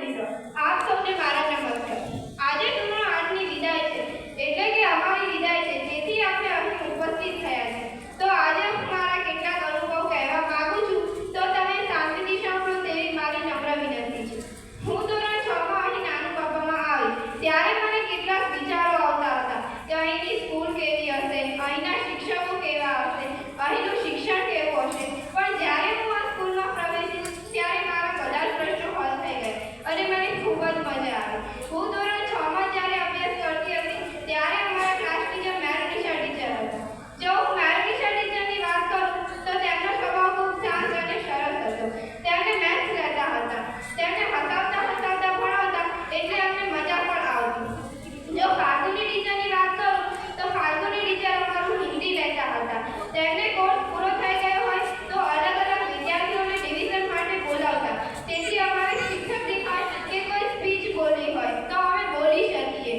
મિત્રો, આપ સૌને મારા નમસ્કાર। આજે ધોરણ 8 ની વિદાય છે, એટલે કે અમારી વિદાય છે, જેથી આપણે અહીં ઉપસ્થિત થયા છે। તો આજે હું મારા કેટલાક અનુભવ કહેવા માંગુ છું, તો તમે શાંતિથી સાંભળો તેવી મારી નમ્ર વિનંતી છે। હું ધોરણ 6 માં અહીં નાનું પાપામાં આવી ત્યારે મને કેટલાક વિચારો આવતા હતા કે અહીંની સ્કૂલ કેવી હશે, અહીંના શિક્ષકો કેવા હશે, અહીંનું શિક્ષણ કેવું હશે। પણ જ્યારે હું આ સ્કૂલમાં પ્રવેશી ત્યારે મારા બધા જ પ્રશ્નો હલ થઈ ગયા અને મને ખૂબ જ મજા આવી। હું ધોરણ 6 માં જ્યારે અભ્યાસ કરતી હતી ત્યારે અમારા ક્લાસ ટીચર મેરનિશા ટીચર હતા। જો હું મેરનિશા ટીચરની વાત કરું તો તેમનો સ્વભાવ ખૂબ શાંત અને સરસ હતો। તેમને મેથ્સ લેતા હતા, તેમને હસાવતા હસાવતા ભણાવતા એટલે અમને મજા પણ આવતી। જો ફાલ્ગુની ટીચરની વાત કરું તો ફાલ્ગુની ટીચર અમારું હિન્દી લેતા હતા। તેમને કોર્સ પૂરો થઈ ગયો હોય તો અલગ અલગ વિદ્યાર્થીઓને ડિવિઝન માટે બોલાવતા, તેથી અમારે શિક્ષક દેખાય કે કોઈ સ્પીચ બોલવી હોય તો અમે બોલી શકીએ।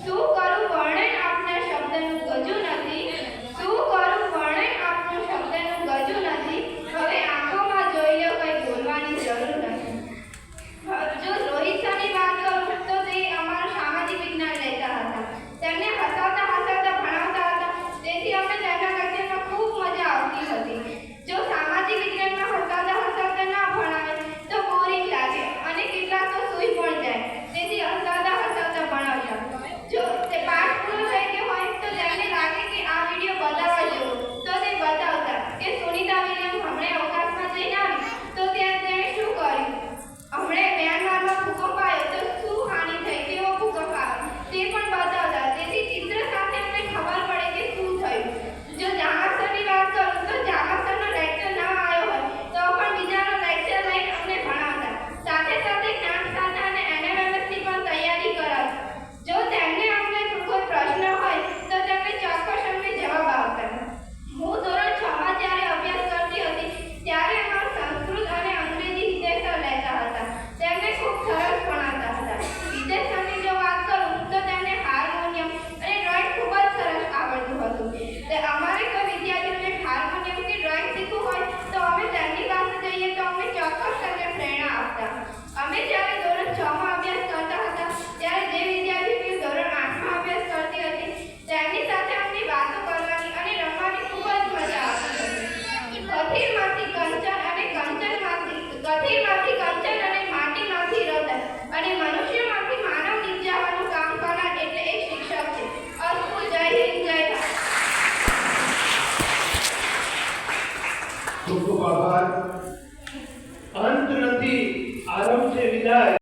શું કરું વર્ણન આપના શબ્દનું ગજુ નથી, શું કરું વર્ણન આપનું શબ્દનું ગજુ નથી, હવે આંખોમાં જોઈ લો કંઈ બોલવાની જરૂર નથી। જો રોહિત સરની વાત કરું તો તે અમારું સામાજિક વિજ્ઞાન લેતા હતા। તેમને હસાવતા હસાવતા ભણાવતા હતા, તેથી અમને તેમના લેક્ચરમાં ખૂબ મજા આવતી હતી। જો સામાજિક વિજ્ઞાનમાં હસાવતા હસાવતા ના ભણાવે તો બોરિંગ લાગે અને કેટલાક તો સૂઈ પણ જાય, તેથી હસાવતા હસાવતા ભણાવતા। જો તે પાઠ પૂરો થઈ ગયો હોય તો તેમને લાગે કે આ વિડીયો બતાવવા જેવો તો તે બતાવતા કે સુનિતા વિલિયમ હમણાં અવકાશમાં જઈને આવી તો તેણે શું કર્યું, હમણાં મ્યાનમારમાં ભૂકંપ આવ્યો તો શું હાનિ થઈ, કેવો ભૂકંપ આવ્યો તે પણ બતાવતા, તેથી ચિત્ર સાથે અમને ખબર પડે કે શું થયું। જો જામા સરની વાત કરું તો જામા સરનો લેક્ચર ન આવ્યો હોય તો પણ બીજાનો લેક્ચર લઈને અમને ભણાવતા, સાથે સાથે જ્ઞાનશાસ્ત્ર અને એનએમએમએસની પણ તૈયારી કરાવતા। જો તેમને અમને કોઈ પ્રશ્ન હોય તો તેમને ચોક્કસ અમને જવાબ આપતા। હું ધોરણ 6 માં જ્યારે અભ્યાસ કરતી હતી ત્યારે અમારું સંસ્કૃત અને અંગ્રેજી વિષય સર લેતા હતા। તેમને ખૂબ સરસ ભણાવતા હતા। વિષય સરની જો વાત કરું તો તેમને હાર્મોનિયમ અને ડ્રોઈંગ ખૂબ જ સરસ આવડતું હતું। તે અમારે કોઈ વિદ્યાર્થીઓને હાર્મોનિયમ કે ડ્રોઈંગ શીખવું હોય તો અમે તેમની પાસે જઈએ તો અમને ચોક્કસ તેમને પ્રેરણા આપતા। અમે જ્યારે ધોરણ 6 માં અભ્યાસ કરતા હતા ત્યારે જે વિદ્યાર્થીઓ ધોરણ 8 માં અભ્યાસ કરતી હતી તેમની સાથે અમને વાતો કરવાની અને રમવાની ખૂબ જ મજા આવતી હતી। કથિરમાંથી કંચન અને માટીમાંથી રતન અને મનુષ્યમાંથી માનવ નિર્જાવાનું કામ કરનાર એટલે એક શિક્ષક છે। અસ્તુ, જય હિન્દ, જય ભારત। ખૂબ ખૂબ આભાર। અંત નથી, આરંભ છે વિદાય।